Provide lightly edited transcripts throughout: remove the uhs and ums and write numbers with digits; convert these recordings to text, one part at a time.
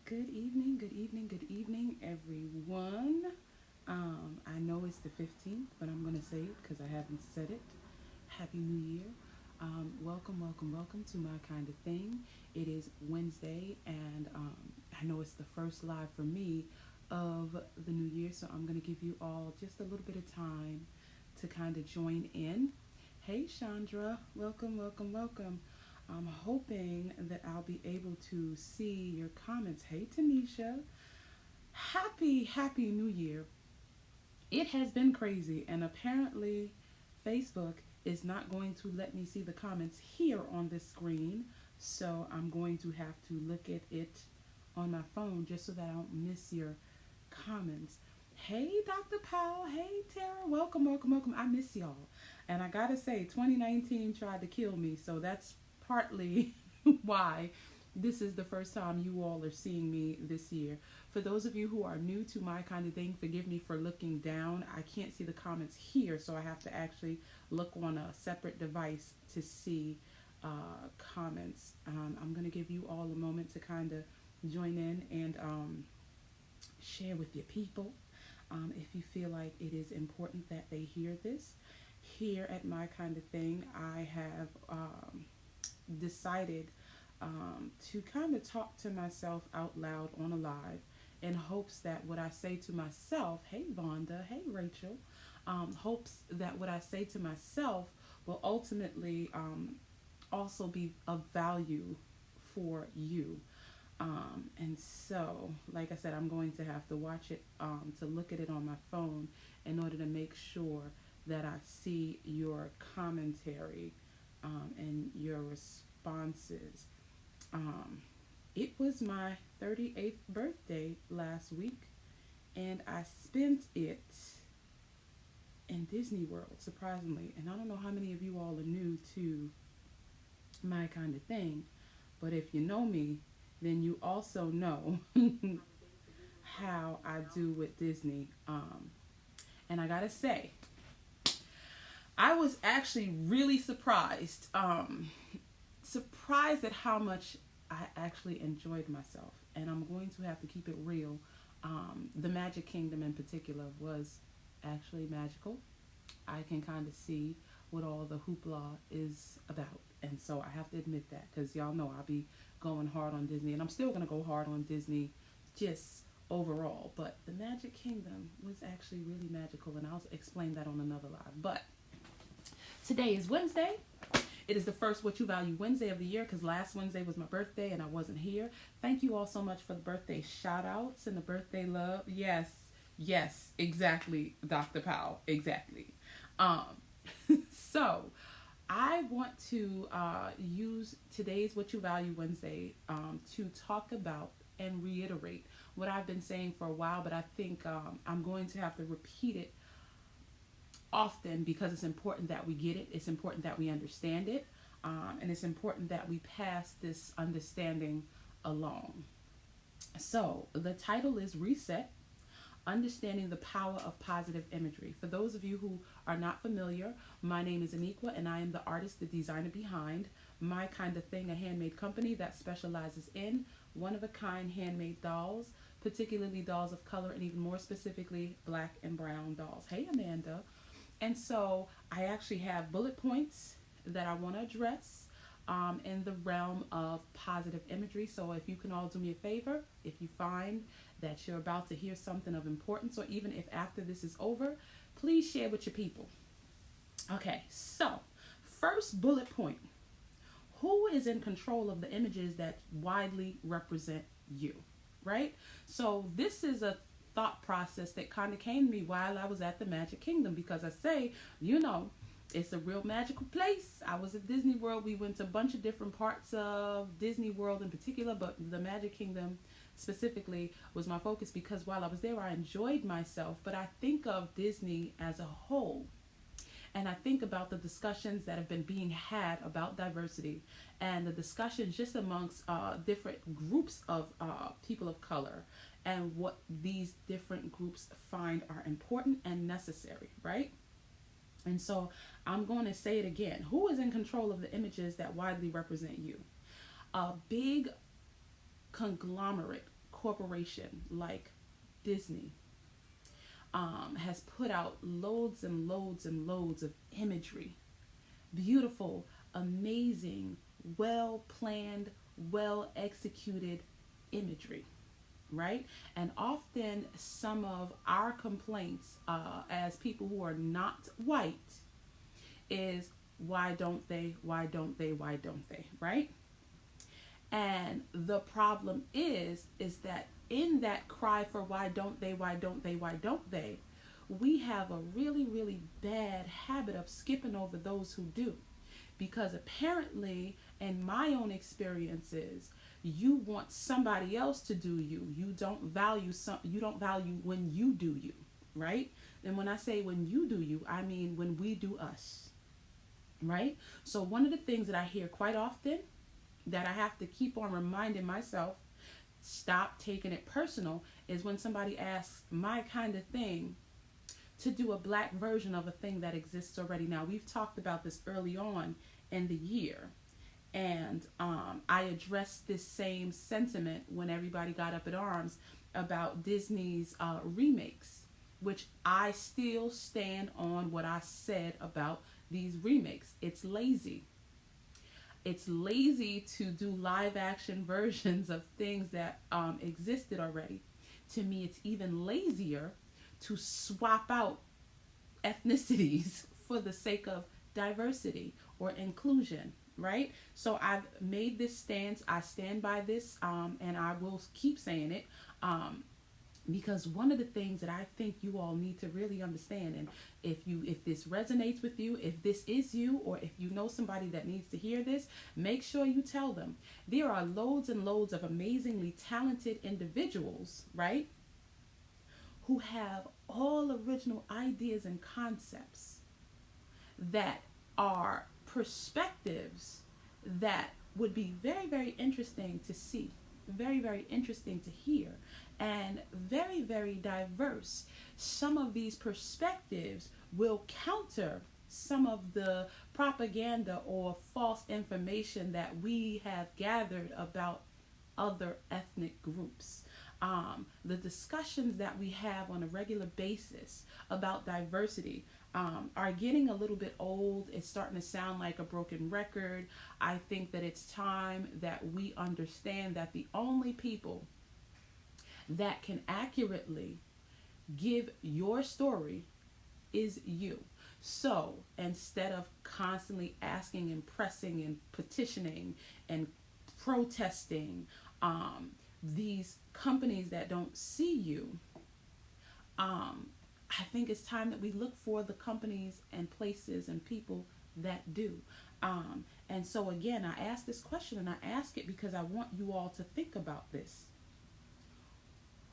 Good evening, good evening, good evening, everyone. I know it's the 15th, but I'm going to say it because I haven't said it. Happy New Year. Welcome, welcome, welcome to my kind of thing. It is Wednesday, and I know it's the first live for me of the new year, so I'm going to give you all just a little bit of time to kind of join in. Hey, Chandra, welcome, welcome, welcome. I'm hoping that I'll be able to see your comments. Hey, Tanisha. Happy New Year. It has been crazy, and apparently, Facebook is not going to let me see the comments here on this screen. So I'm going to have to look at it on my phone just so that I don't miss your comments. Hey, Dr. Powell. Hey, Tara. Welcome, welcome, welcome. I miss y'all. And I gotta say, 2019 tried to kill me, so that's partly why this is the first time you all are seeing me this year. For those of you who are new to my kind of thing, forgive me for looking down. I can't see the comments here, so I have to actually look on a separate device to see comments. I'm going to give you all a moment to kind of join in and share with your people if you feel like it is important that they hear this. Here at my kind of thing, I have decided to kind of talk to myself out loud on a live in hopes that what I say to myself, hey Vonda, hey Rachel, hopes that what I say to myself will ultimately also be of value for you. And so, like I said, I'm going to have to watch it to look at it on my phone in order to make sure that I see your commentary and your responses. Um, it was my 38th birthday last week, and I spent it in Disney World, surprisingly. And I don't know how many of you all are new to my kind of thing, but if you know me, then you also know how I do with Disney. And I gotta say, I was actually really surprised. Surprised at how much I actually enjoyed myself. And I'm going to have to keep it real. The Magic Kingdom in particular was actually magical. I can kind of see what all the hoopla is about. And so I have to admit that because y'all know I'll be going hard on Disney. And I'm still going to go hard on Disney just overall. But the Magic Kingdom was actually really magical. And I'll explain that on another live. But today is Wednesday. It is the first What You Value Wednesday of the year because last Wednesday was my birthday and I wasn't here. Thank you all so much for the birthday shout outs and the birthday love. Yes, yes, exactly, Dr. Powell, exactly. Um, so I want to use today's What You Value Wednesday to talk about and reiterate what I've been saying for a while, but I think I'm going to have to repeat it often because it's important that we get it. It's important that we understand it. And it's important that we pass this understanding along. So the title is Reset, Understanding the Power of Positive Imagery. For those of you who are not familiar, my name is Aniqua and I am the artist, the designer behind My Kind of Thing, a handmade company that specializes in one-of-a-kind handmade dolls, particularly dolls of color and even more specifically black and brown dolls. Hey Amanda. And so I actually have bullet points that I want to address in the realm of positive imagery. So if you can all do me a favor, if you find that you're about to hear something of importance, or even if after this is over, please share with your people. Okay, so first bullet point. Who is in control of the images that widely represent you? Right? So this is a thought process that kind of came to me while I was at the Magic Kingdom because I say, you know, it's a real magical place. I was at Disney World. We went to a bunch of different parts of Disney World in particular, but the Magic Kingdom specifically was my focus because while I was there, I enjoyed myself. But I think of Disney as a whole. And I think about the discussions that have been being had about diversity and the discussions just amongst different groups of people of color and what these different groups find are important and necessary, right? And so I'm going to say it again. Who is in control of the images that widely represent you? A big conglomerate corporation like Disney has put out loads and loads and loads of imagery, beautiful, amazing, well planned, well executed imagery, right? And often some of our complaints as people who are not white is, why don't they, why don't they, why don't they, right? And the problem is that in that cry for why don't they, why don't they, why don't they, we have a really, really bad habit of skipping over those who do. Because apparently, in my own experiences, you want somebody else to do you. You don't value when you do you, right? And when I say when you do you, I mean when we do us, right? So one of the things that I hear quite often that I have to keep on reminding myself, stop taking it personal, is when somebody asks my kind of thing to do a black version of a thing that exists already. Now, we've talked about this early on in the year, and I addressed this same sentiment when everybody got up in arms about Disney's remakes, which I still stand on what I said about these remakes. It's lazy. It's lazy to do live action versions of things that existed already. To me, it's even lazier to swap out ethnicities for the sake of diversity or inclusion, right? So I've made this stance. I stand by this, and I will keep saying it, because one of the things that I think you all need to really understand, and if this resonates with you, if this is you, or if you know somebody that needs to hear this, make sure you tell them. There are loads and loads of amazingly talented individuals, right, who have all original ideas and concepts that are perspectives that would be very, very interesting to see, very, very interesting to hear, and very, very diverse. Some of these perspectives will counter some of the propaganda or false information that we have gathered about other ethnic groups. The discussions that we have on a regular basis about diversity are getting a little bit old. It's starting to sound like a broken record. I think that it's time that we understand that the only people that can accurately give your story is you. So instead of constantly asking and pressing and petitioning and protesting these companies that don't see you, I think it's time that we look for the companies and places and people that do. And so again, I ask this question, and I ask it because I want you all to think about this.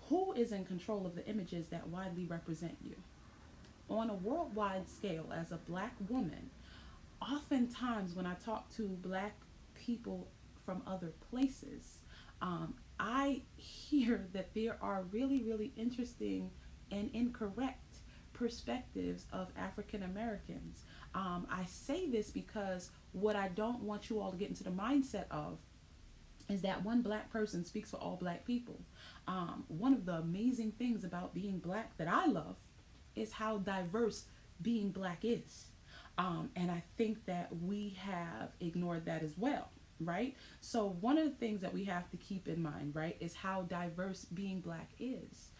Who is in control of the images that widely represent you? On a worldwide scale, as a black woman, oftentimes when I talk to black people from other places, I hear that there are really, really interesting and incorrect perspectives of African Americans. I say this because what I don't want you all to get into the mindset of is that one black person speaks for all black people. One of the amazing things about being black that I love is how diverse being black is. And I think that we have ignored that as well, right? So one of the things that we have to keep in mind, right, is how diverse being black is.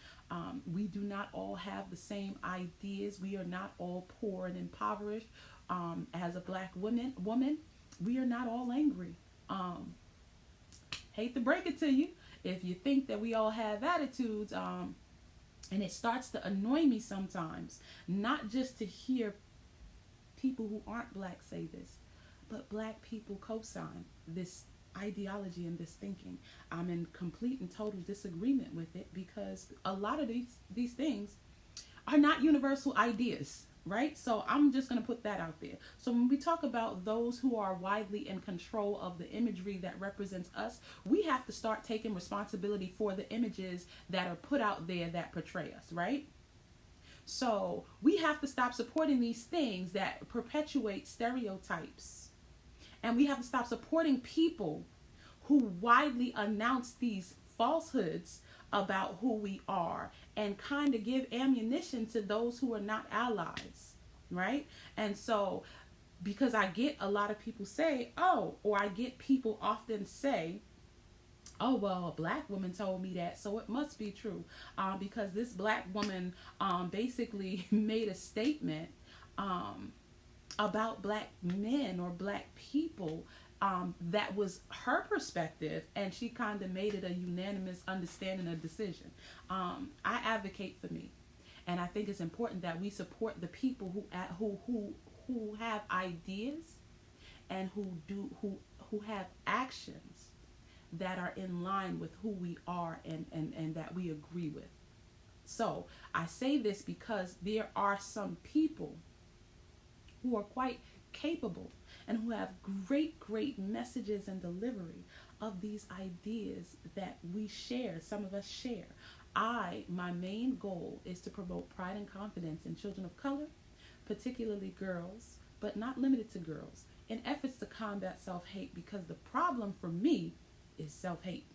We do not all have the same ideas. We are not all poor and impoverished. As a black woman, we are not all angry. Hate to break it to you, if you think that we all have attitudes, and it starts to annoy me sometimes, not just to hear people who aren't black say this, but black people co-sign this ideology and this thinking. I'm in complete and total disagreement with it, because a lot of these things are not universal ideas, right? So I'm just going to put that out there. So when we talk about those who are widely in control of the imagery that represents us, we have to start taking responsibility for the images that are put out there that portray us, right? So we have to stop supporting these things that perpetuate stereotypes. And we have to stop supporting people who widely announce these falsehoods about who we are and kind of give ammunition to those who are not allies, right? And so, because I get a lot of people say, oh, or I get people often say, oh, well, a black woman told me that, so it must be true. Because this black woman basically made a statement um, about black men or black people that was her perspective, and she kind of made it a unanimous understanding of decision. I advocate for me, and I think it's important that we support the people who have ideas and who have actions that are in line with who we are and that we agree with. So I say this because there are some people who are quite capable and who have great messages and delivery of these ideas that we share, some of us share. My main goal is to promote pride and confidence in children of color, particularly girls, but not limited to girls, in efforts to combat self-hate, because the problem for me is self-hate.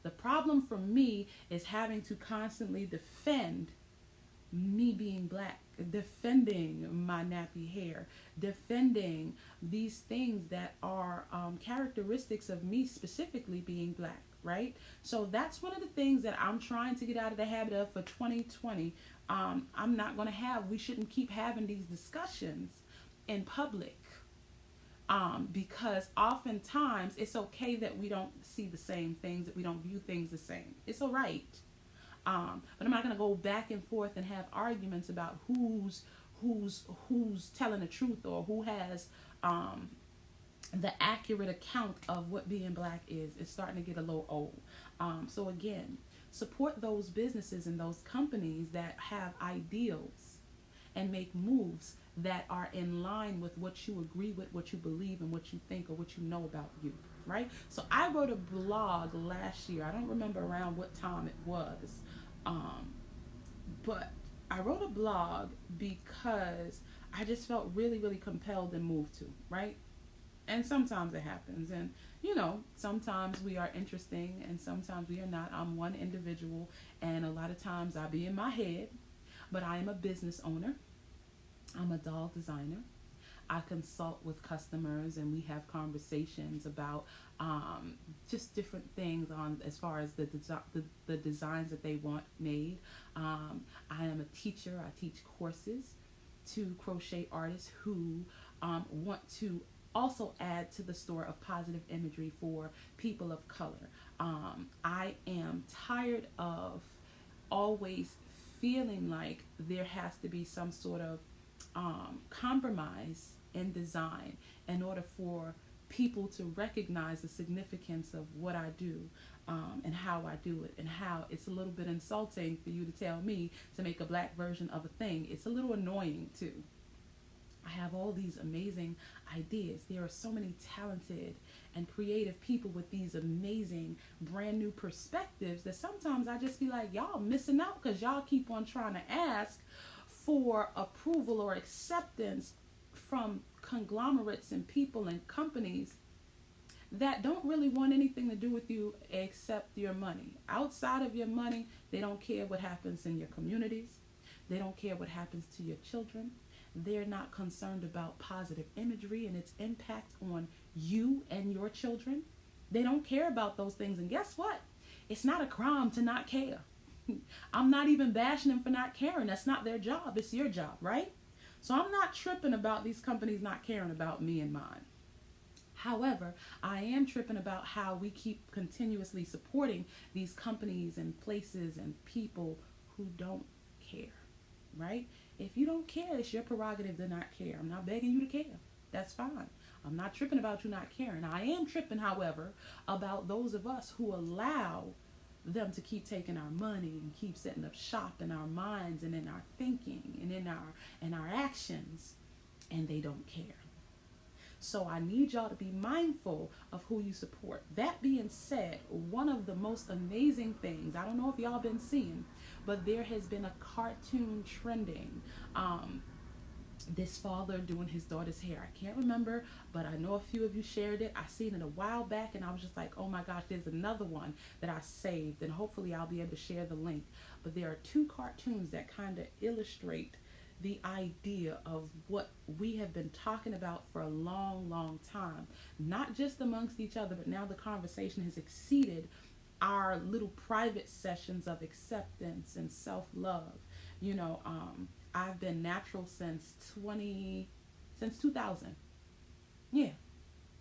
The problem for me is having to constantly defend me being black, defending my nappy hair, defending these things that are characteristics of me specifically being black, right? So that's one of the things that I'm trying to get out of the habit of for 2020. I'm not going to we shouldn't keep having these discussions in public. Because oftentimes it's okay that we don't see the same things, that we don't view things the same. It's all right. But I'm not going to go back and forth and have arguments about who's telling the truth or who has the accurate account of what being black is. It's starting to get a little old. So again, support those businesses and those companies that have ideals and make moves that are in line with what you agree with, what you believe, and what you think or what you know about you, right? So I wrote a blog last year. I don't remember around what time it was, but I wrote a blog because I just felt really compelled and moved to, right? And sometimes it happens, and sometimes we are interesting and sometimes we are not. I'm one individual, and a lot of times I be in my head, but I am a business owner. I'm a doll designer. I consult with customers and we have conversations about just different things on as far as the designs that they want made. I am a teacher. I teach courses to crochet artists who want to also add to the store of positive imagery for people of color. I am tired of always feeling like there has to be some sort of compromise in design in order for people to recognize the significance of what I do and how I do it, and how it's a little bit insulting for you to tell me to make a black version of a thing. It's a little annoying too. I have all these amazing ideas. There are so many talented and creative people with these amazing brand new perspectives that sometimes I just be like, y'all missing out because y'all keep on trying to ask for approval or acceptance from conglomerates and people and companies that don't really want anything to do with you except your money. Outside of your money, they don't care what happens in your communities. They don't care what happens to your children. They're not concerned about positive imagery and its impact on you and your children. They don't care about those things. And guess what? It's not a crime to not care. I'm not even bashing them for not caring. That's not their job. It's your job, right? So I'm not tripping about these companies not caring about me and mine. However, I am tripping about how we keep continuously supporting these companies and places and people who don't care, right? If you don't care, it's your prerogative to not care. I'm not begging you to care. That's fine. I'm not tripping about you not caring. I am tripping, however, about those of us who allow them to keep taking our money and keep setting up shop in our minds and in our thinking and in our actions, and they don't care. So I need y'all to be mindful of who you support. That being said, one of the most amazing things, I don't know if y'all been seeing, but there has been a cartoon trending this father doing his daughter's hair. I can't remember, but I know a few of you shared it. I seen it a while back and I was just like, oh my gosh, there's another one that I saved, and hopefully I'll be able to share the link. But there are two cartoons that kind of illustrate the idea of what we have been talking about for a long, long time, not just amongst each other, but now the conversation has exceeded our little private sessions of acceptance and self-love. You know, I've been natural since 2000. Yeah.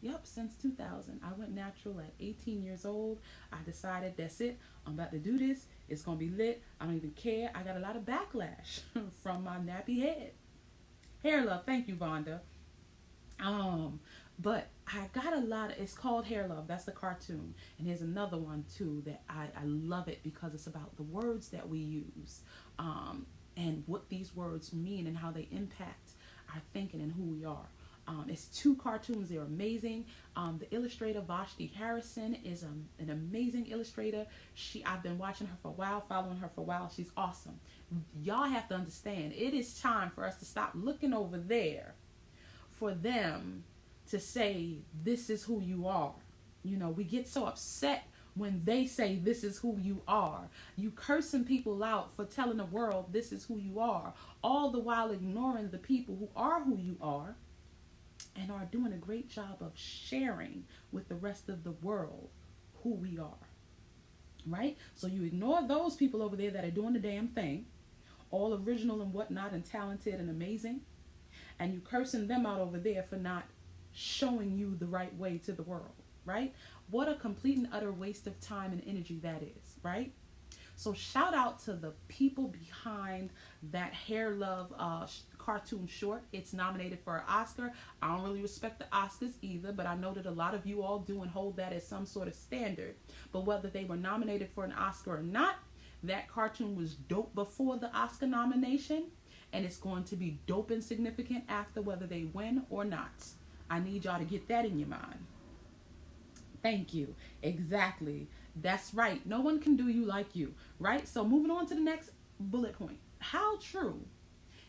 Yep, since 2000. I went natural at 18 years old. I decided that's it. I'm about to do this. It's going to be lit. I don't even care. I got a lot of backlash from my nappy head. Hair love. Thank you, Vonda. But I got a lot of, it's called Hair Love. That's the cartoon. And there's another one too that I love it because it's about the words that we use, and what these words mean and how they impact our thinking and who we are. It's two cartoons. They're amazing. The illustrator Vashti Harrison is an amazing illustrator. I've been watching her for a while, following her for a while. She's awesome. Y'all have to understand, it is time for us to stop looking over there for them to say this is who you are. You know, we get so upset when they say this is who you are. You cursing people out for telling the world this is who you are, all the while ignoring the people who are who you are and are doing a great job of sharing with the rest of the world who we are. Right? So you ignore those people over there that are doing the damn thing, all original and whatnot and talented and amazing, and you cursing them out over there for not showing you the right way to the world, right? What a complete and utter waste of time and energy that is, right? So shout out to the people behind that Hair Love cartoon short. It's nominated for an Oscar. I don't really respect the Oscars either, but I know that a lot of you all do and hold that as some sort of standard. But whether they were nominated for an Oscar or not, that cartoon was dope before the Oscar nomination, and it's going to be dope and significant after, whether they win or not. I need y'all to get that in your mind. Thank you. Exactly. That's right. No one can do you like you, right? So moving on to the next bullet point. How true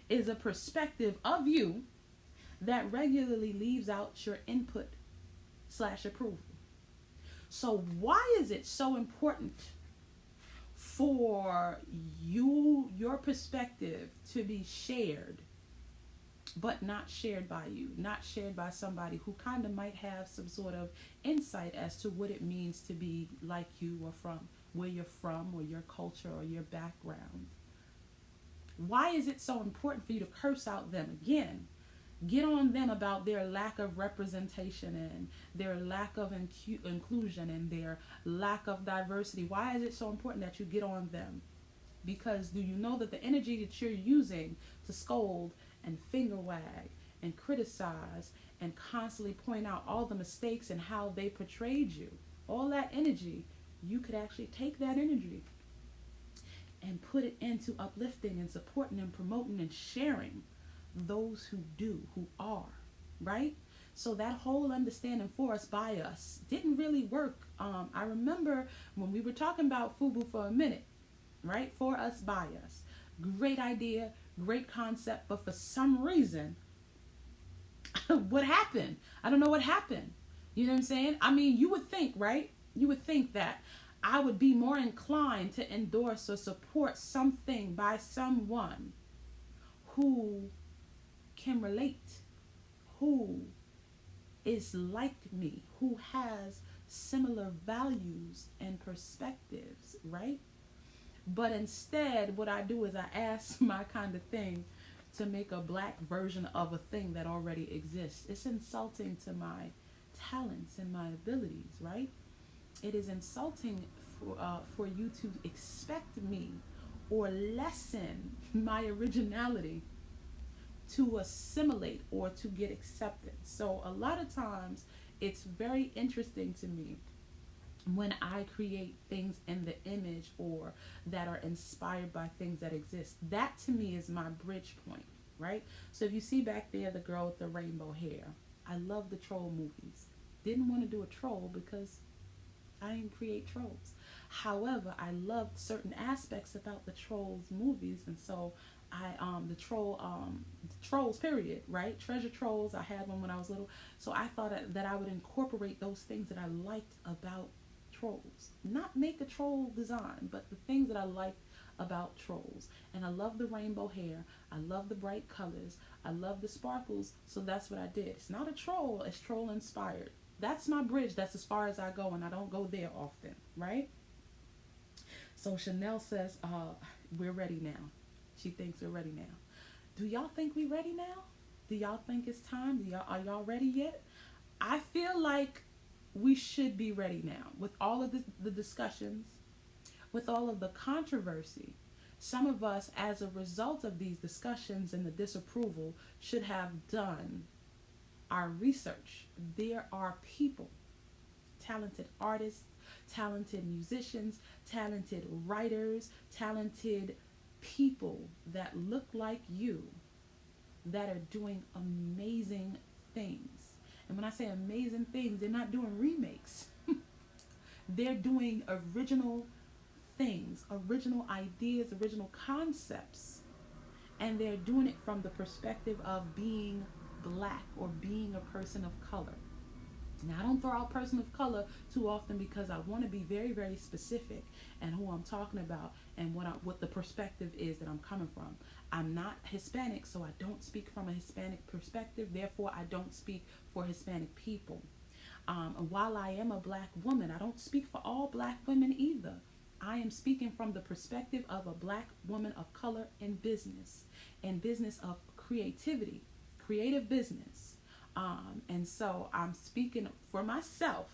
is a perspective of you that regularly leaves out your input / approval? So why is it so important for your perspective to be shared, but not shared by you, not shared by somebody who kind of might have some sort of insight as to what it means to be like you, or from where you're from, or your culture, or your background? Why is it so important for you to curse out them again? Get on them about their lack of representation and their lack of inclusion and their lack of diversity. Why is it so important that you get on them? Because do you know that the energy that you're using to scold and finger wag and criticize and constantly point out all the mistakes and how they portrayed you, all that energy, you could actually take that energy and put it into uplifting and supporting and promoting and sharing those who do, who are, right? So that whole understanding for us, by us, didn't really work. I remember when we were talking about FUBU for a minute, right? For us, by us. Great idea, great concept, but for some reason, what happened? I don't know what happened. You know what I'm saying? I mean, you would think, right? You would think that I would be more inclined to endorse or support something by someone who can relate, who is like me, who has similar values and perspectives, right? But instead, what I do is I ask my kind of thing to make a black version of a thing that already exists. It's insulting to my talents and my abilities, right? It is insulting for you to expect me or lessen my originality to assimilate or to get acceptance. So a lot of times it's very interesting to me when I create things in the image or that are inspired by things that exist. That to me is my bridge point, right? So if you see back there the girl with the rainbow hair, I love the troll movies. Didn't want to do a troll because I didn't create trolls. However, I loved certain aspects about the Trolls movies, and so the Trolls period, right? Treasure Trolls. I had one when I was little, so I thought that I would incorporate those things that I liked about Trolls. Not make a troll design, but the things that I liked about Trolls. And I love the rainbow hair. I love the bright colors. I love the sparkles. So that's what I did. It's not a troll. It's troll inspired. That's my bridge. That's as far as I go, and I don't go there often, right? So Chanel says, we're ready now. She thinks we're ready now. Do y'all think we ready now? Do y'all think it's time? Are y'all ready yet? I feel like we should be ready now with all of the discussions, with all of the controversy. Some of us, as a result of these discussions and the disapproval, should have done our research. There are people, talented artists, talented musicians, talented writers, talented people that look like you that are doing amazing things. And when I say amazing things, they're not doing remakes. They're doing original things, original ideas, original concepts. And they're doing it from the perspective of being black or being a person of color. Now, I don't throw out person of color too often because I want to be very, very specific and who I'm talking about and what the perspective is that I'm coming from. I'm not Hispanic, so I don't speak from a Hispanic perspective. Therefore, I don't speak for Hispanic people. While I am a black woman, I don't speak for all black women either. I am speaking from the perspective of a black woman of color in business of creativity, creative business. And so I'm speaking for myself.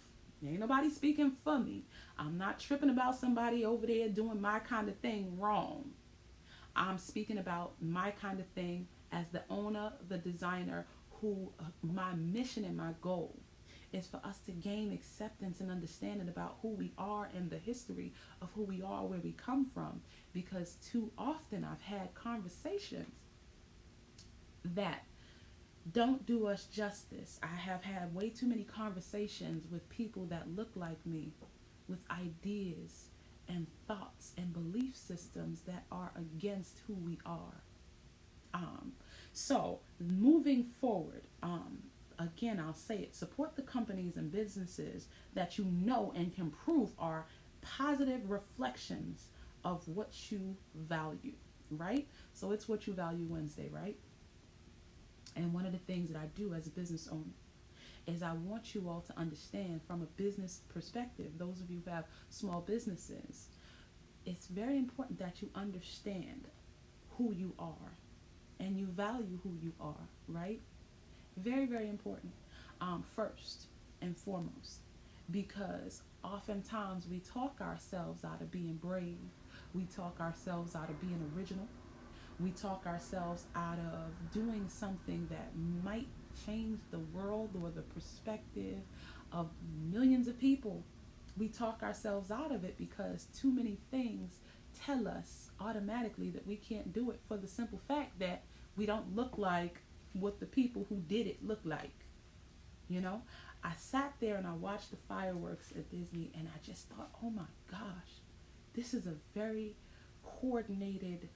Ain't nobody speaking for me. I'm not tripping about somebody over there doing my kind of thing wrong. I'm speaking about my kind of thing as the owner, the designer, who my mission and my goal is for us to gain acceptance and understanding about who we are and the history of who we are, where we come from. Because too often I've had conversations that don't do us justice. I have had way too many conversations with people that look like me, with ideas and thoughts and belief systems that are against who we are. So moving forward, again, I'll say it, support the companies and businesses that you know and can prove are positive reflections of what you value, right? So it's What You Value Wednesday, right? And one of the things that I do as a business owner is I want you all to understand from a business perspective, those of you who have small businesses, it's very important that you understand who you are and you value who you are, right? Very, very important. First and foremost, because oftentimes we talk ourselves out of being brave. We talk ourselves out of being original. We talk ourselves out of doing something that might change the world or the perspective of millions of people. We talk ourselves out of it because too many things tell us automatically that we can't do it, for the simple fact that we don't look like what the people who did it look like. You know, I sat there and I watched the fireworks at Disney and I just thought, oh my gosh, this is a very coordinated,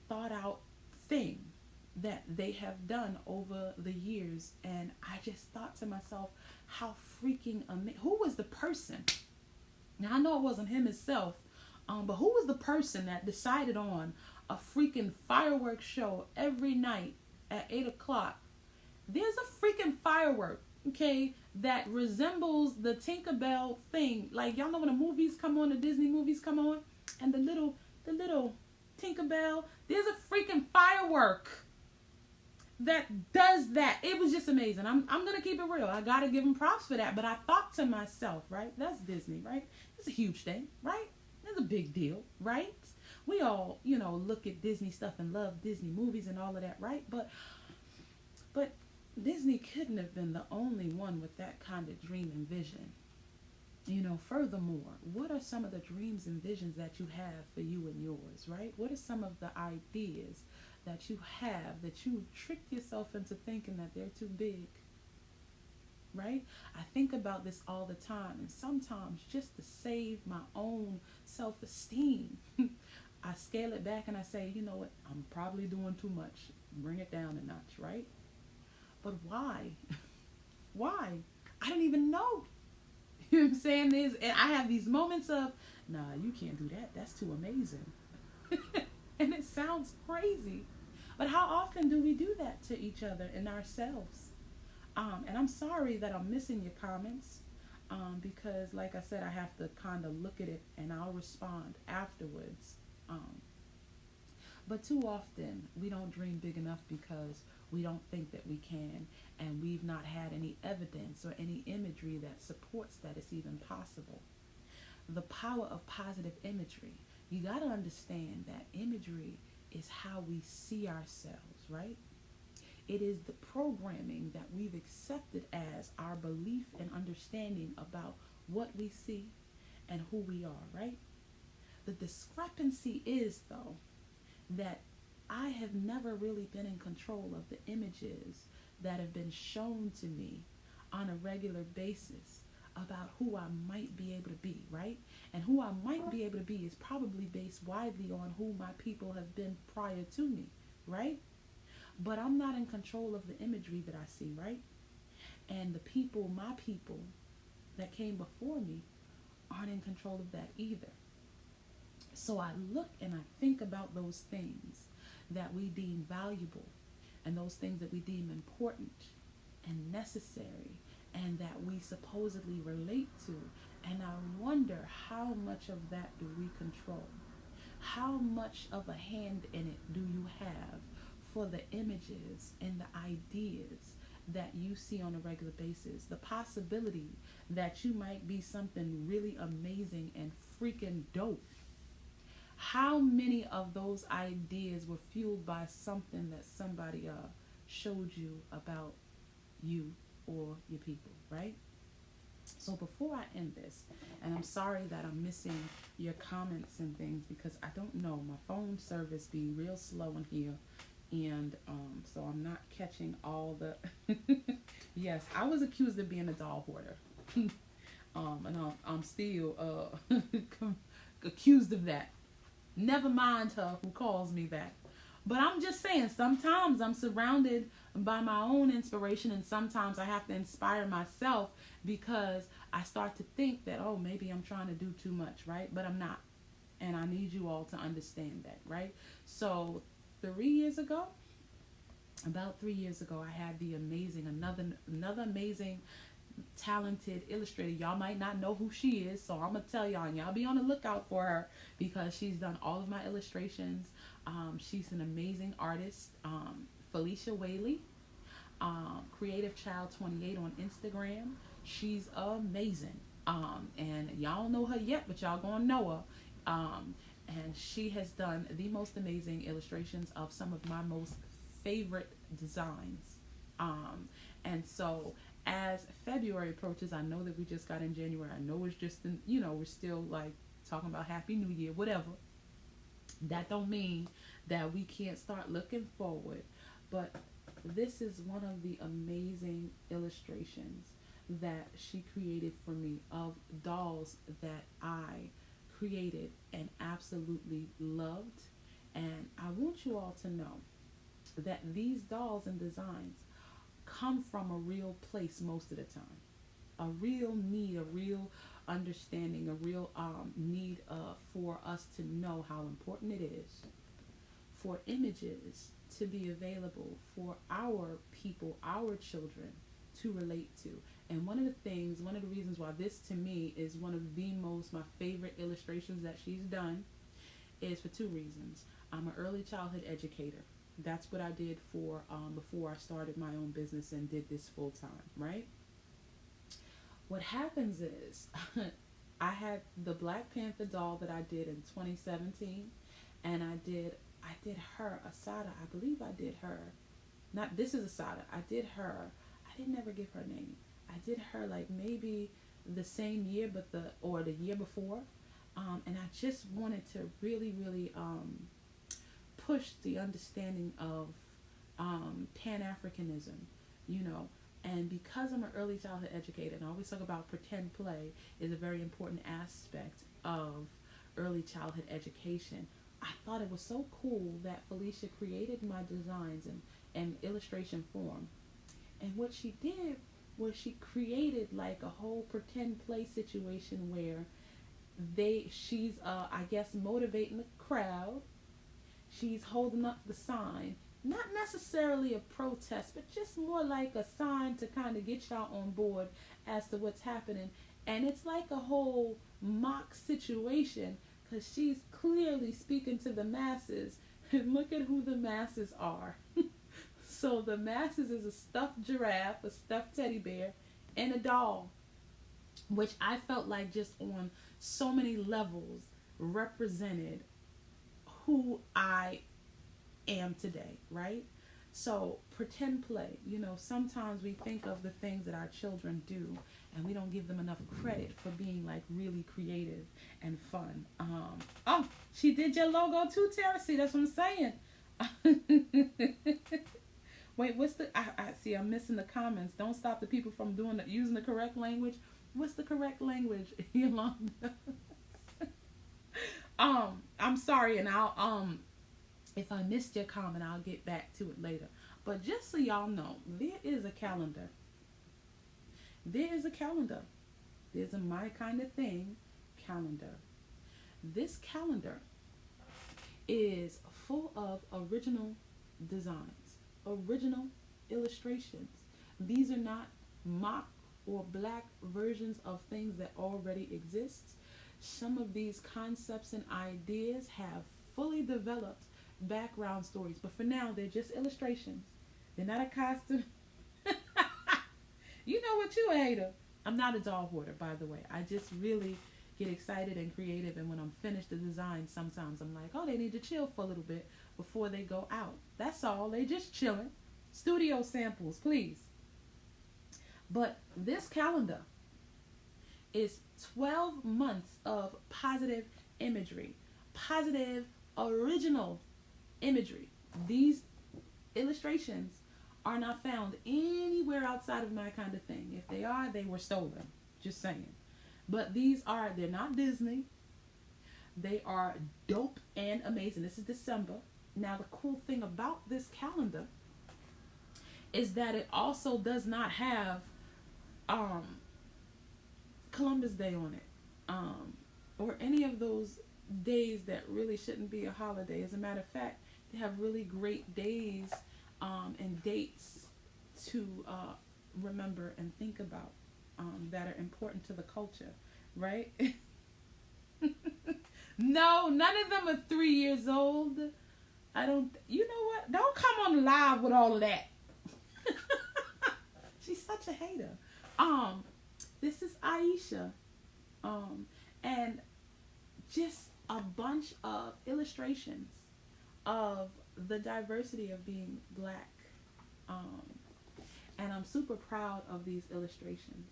thought out thing that they have done over the years. And I just thought to myself, how freaking amazing. Who was the person? Now, I know it wasn't him himself, but who was the person that decided on a freaking fireworks show every night at 8 o'clock? There's a freaking firework, okay, that resembles the Tinkerbell thing. Like, y'all know when the movies come on, the Disney movies come on, and the little Tinkerbell, there's a freaking firework that does that. It was just amazing. I'm gonna keep it real. I gotta give them props for that. But I thought to myself, right? That's Disney, right? It's a huge thing, right? It's a big deal, right? We all, look at Disney stuff and love Disney movies and all of that, right? But Disney couldn't have been the only one with that kind of dream and vision. Furthermore, what are some of the dreams and visions that you have for you and yours, right? What are some of the ideas that you have that you've tricked yourself into thinking that they're too big? right? I think about this all the time, and sometimes just to save my own self esteem, I scale it back and I say, you know what, I'm probably doing too much. Bring it down a notch, right? But why? Why? I didn't even know. You know what I'm saying? And I have these moments of, nah, you can't do that. That's too amazing. And it sounds crazy. But how often do we do that to each other and ourselves? And I'm sorry that I'm missing your comments, because, like I said, I have to kind of look at it and I'll respond afterwards. Um, but too often we don't dream big enough because we don't think that we can, and we've not had any evidence or any imagery that supports that it's even possible. The power of positive imagery. You got to understand that imagery is how we see ourselves, right? It is the programming that we've accepted as our belief and understanding about what we see and who we are, right? The discrepancy is, though, that I have never really been in control of the images that have been shown to me on a regular basis about who I might be able to be, right? And who I might be able to be is probably based widely on who my people have been prior to me, right? But I'm not in control of the imagery that I see, right? And the people, my people that came before me, aren't in control of that either. So I look and I think about those things that we deem valuable, and those things that we deem important and necessary, and that we supposedly relate to. And I wonder, how much of that do we control? How much of a hand in it do you have for the images and the ideas that you see on a regular basis? The possibility that you might be something really amazing and freaking dope. How many of those ideas were fueled by something that somebody showed you about you or your people, right? So before I end this, and I'm sorry that I'm missing your comments and things, because I don't know, my phone service be real slow in here, and so I'm not catching all the yes, I was accused of being a doll hoarder. And I'm still accused of that. Never mind her who calls me that. But I'm just saying, sometimes I'm surrounded by my own inspiration, and sometimes I have to inspire myself, because I start to think that, oh, maybe I'm trying to do too much, right? But I'm not. And I need you all to understand that, right? So 3 years ago, about 3 years ago, I had the amazing, another amazing, talented illustrator. Y'all might not know who she is, so I'm gonna tell y'all, and y'all be on the lookout for her, because she's done all of my illustrations. She's an amazing artist. Felicia Whaley, Creative Child 28 on Instagram. She's amazing. And y'all don't know her yet, but y'all gonna know her. And she has done the most amazing illustrations of some of my most favorite designs. And so as February approaches, I know that we just got in January. I know it's just, we're still like talking about Happy New Year, whatever. That don't mean that we can't start looking forward. But this is one of the amazing illustrations that she created for me of dolls that I created and absolutely loved. And I want you all to know that these dolls and designs come from a real place most of the time. A real need, a real understanding, a real need for us to know how important it is for images to be available for our people, our children to relate to. And one of the reasons why this to me is one of the my favorite illustrations that she's done is for two reasons. I'm an early childhood educator. That's what I did for before I started my own business and did this full time, right? What happens is I had the Black Panther doll that I did in 2017, and I did her, Asada. I believe I did her. Not this is Asada. I did her. I didn't ever give her a name. I did her like maybe the same year, or the year before, and I just wanted to really, really push the understanding of Pan-Africanism, you know, And because I'm an early childhood educator, and I always talk about pretend play is a very important aspect of early childhood education, I thought it was so cool that Felicia created my designs in illustration form. And what she did was she created like a whole pretend play situation where she's I guess motivating the crowd. She's holding up the sign, not necessarily a protest, but just more like a sign to kind of get y'all on board as to what's happening. And it's like a whole mock situation because she's clearly speaking to the masses. And look at who the masses are. So the masses is a stuffed giraffe, a stuffed teddy bear, and a doll, which I felt like just on so many levels represented who I am today, right? So pretend play, sometimes we think of the things that our children do and we don't give them enough credit for being like really creative and fun. Oh, she did your logo too, Tara. See, that's what I'm saying. Wait, what's I see I'm missing the comments. Don't stop the people from using the correct language. What's the correct language, Yolanda? I'm sorry, and I'll if I missed your comment, I'll get back to it later. But just so y'all know, there is a calendar. There is a calendar. There's a My Kind of Thing calendar. This calendar is full of original designs, original illustrations. These are not mock or black versions of things that already exist. Some of these concepts and ideas have fully developed background stories, but for now they're just illustrations. They're not a costume. You know what, you a hater. I'm not a doll hoarder, by the way. I just really get excited and creative, and when I'm finished the design, sometimes I'm like, oh, they need to chill for a little bit before they go out. That's all. They just chilling. Studio samples, please. But this calendar is 12 months of positive imagery, positive original imagery. These illustrations are not found anywhere outside of My Kind of Thing. If they are, they were stolen. Just saying. But they're not Disney. They are dope and amazing. This is December. Now, the cool thing about this calendar is that it also does not have Columbus Day on it, or any of those days that really shouldn't be a holiday. As a matter of fact, they have really great days and dates to remember and think about that are important to the culture, right? No, none of them are 3 years old. You know what? Don't come on live with all of that. She's such a hater. This is Aisha. And just a bunch of illustrations of the diversity of being black. And I'm super proud of these illustrations.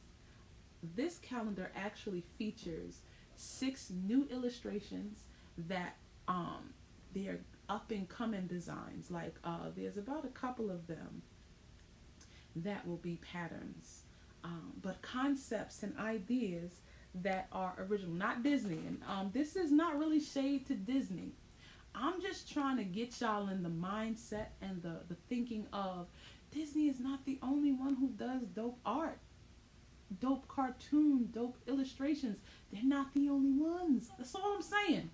This calendar actually features 6 new illustrations that they're up and coming designs. Like there's about a couple of them that will be patterns, but concepts and ideas that are original, not Disney. And this is not really shade to Disney. I'm just trying to get y'all in the mindset and the thinking of Disney is not the only one who does dope art, dope cartoon, dope illustrations. They're not the only ones. That's all I'm saying.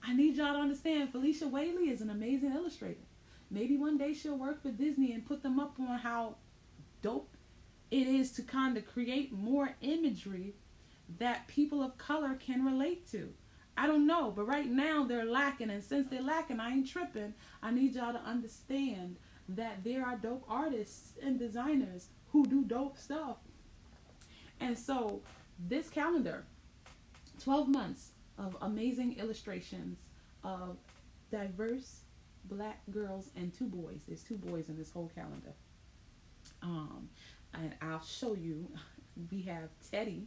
I need y'all to understand Felicia Whaley is an amazing illustrator. Maybe one day she'll work for Disney and put them up on how dope it is to kind of create more imagery that people of color can relate to. I don't know, but right now they're lacking, and since they're lacking, I ain't tripping. I need y'all to understand that there are dope artists and designers who do dope stuff. And so this calendar, 12 months of amazing illustrations of diverse black girls and 2 boys. There's 2 boys in this whole calendar. And I'll show you. We have Teddy,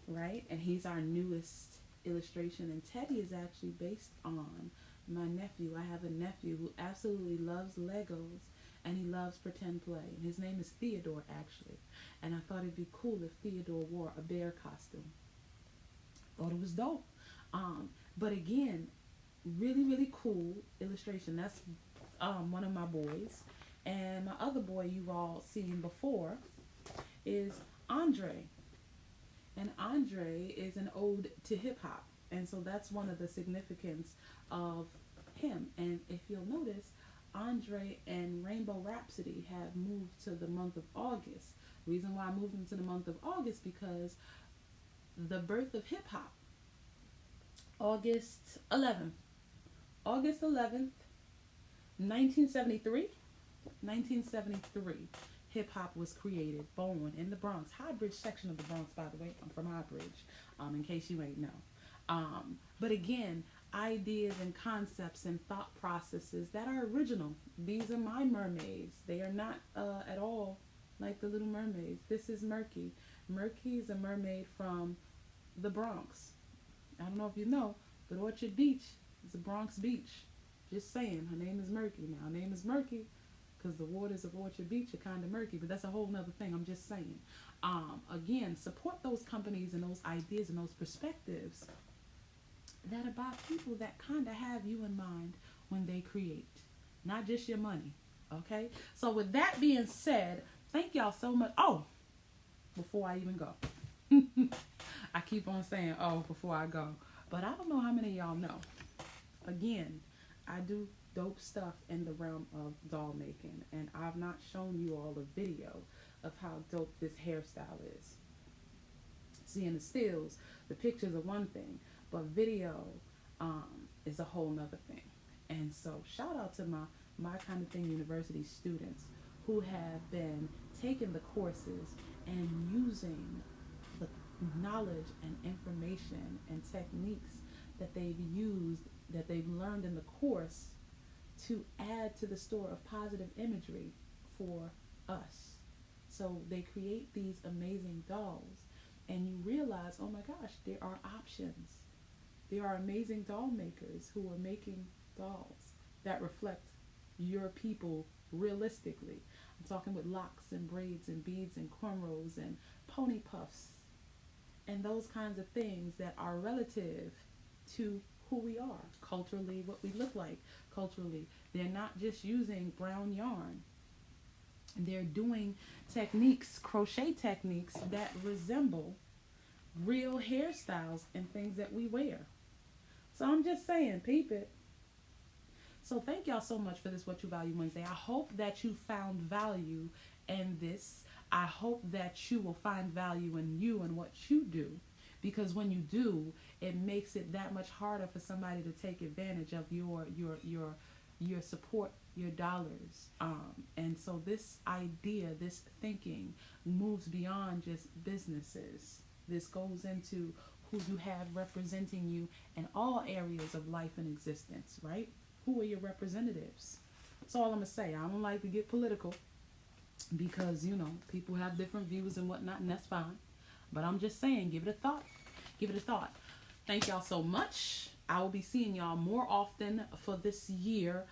right? And he's our newest illustration. And Teddy is actually based on my nephew. I have a nephew who absolutely loves Legos. and he loves pretend play. And his name is Theodore, actually. And I thought it'd be cool if Theodore wore a bear costume. Thought it was dope. But again, really, really cool illustration. That's one of my boys. And my other boy you've all seen before is Andre. And Andre is an ode to hip hop. And so that's one of the significance of him. And if you'll notice, Andre and Rainbow Rhapsody have moved to the month of August. Reason why I moved them to the month of August, because the birth of hip hop, August 11th. August 11th, 1973. 1973, hip hop was created, born in the Bronx, High Bridge section of the Bronx, by the way. I'm from High Bridge, in case you ain't know. But again, ideas and concepts and thought processes that are original. These are my mermaids. They are not at all like the Little Mermaids. This is Murky. Murky is a mermaid from the Bronx. I don't know if you know, but Orchard Beach is a Bronx beach. Just saying, her name is Murky. Now, her name is Murky because the waters of Orchard Beach are kind of murky, but that's a whole nother thing. I'm just saying. Again, support those companies and those ideas and those perspectives that are about people that kind of have you in mind when they create, not just your money. Okay? So with that being said, thank y'all so much. Oh, before I even go. I keep on saying, oh, before I go. But I don't know how many of y'all know. Again, I do dope stuff in the realm of doll making, and I've not shown you all a video of how dope this hairstyle is. Seeing the stills, the pictures are one thing, but video is a whole nother thing. And so shout out to my Kind of Thing University students who have been taking the courses and using the knowledge and information and techniques that they've used, that they've learned in the course, to add to the store of positive imagery for us. So they create these amazing dolls, and you realize, oh my gosh, there are options. There are amazing doll makers who are making dolls that reflect your people realistically. I'm talking with locks and braids and beads and cornrows and pony puffs and those kinds of things that are relative to who we are culturally, what we look like culturally. They're not just using brown yarn. They're doing techniques, crochet techniques that resemble real hairstyles and things that we wear. So I'm just saying, peep it. So thank y'all so much for this What You Value Wednesday. I hope that you found value in this. I hope that you will find value in you and what you do. Because when you do, it makes it that much harder for somebody to take advantage of your support, your dollars. And so this idea, this thinking moves beyond just businesses. This goes into who you have representing you in all areas of life and existence, right? Who are your representatives? That's all I'm going to say. I don't like to get political because, people have different views and whatnot, and that's fine. But I'm just saying, give it a thought. Give it a thought. Thank y'all so much. I will be seeing y'all more often for this year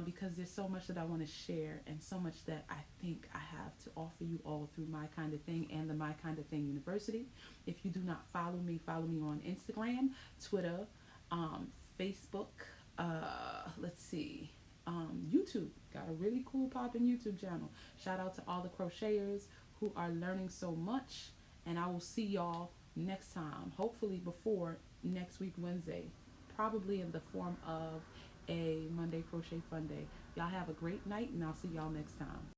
because there's so much that I want to share and so much that I think I have to offer you all through My Kind of Thing and the My Kind of Thing University. If you do not follow me on Instagram, Twitter, Facebook, YouTube. Got a really cool poppin' YouTube channel. Shout out to all the crocheters who are learning so much. And I will see y'all next time, hopefully before next week Wednesday, probably in the form of a Monday Crochet Fun Day. Y'all have a great night, and I'll see y'all next time.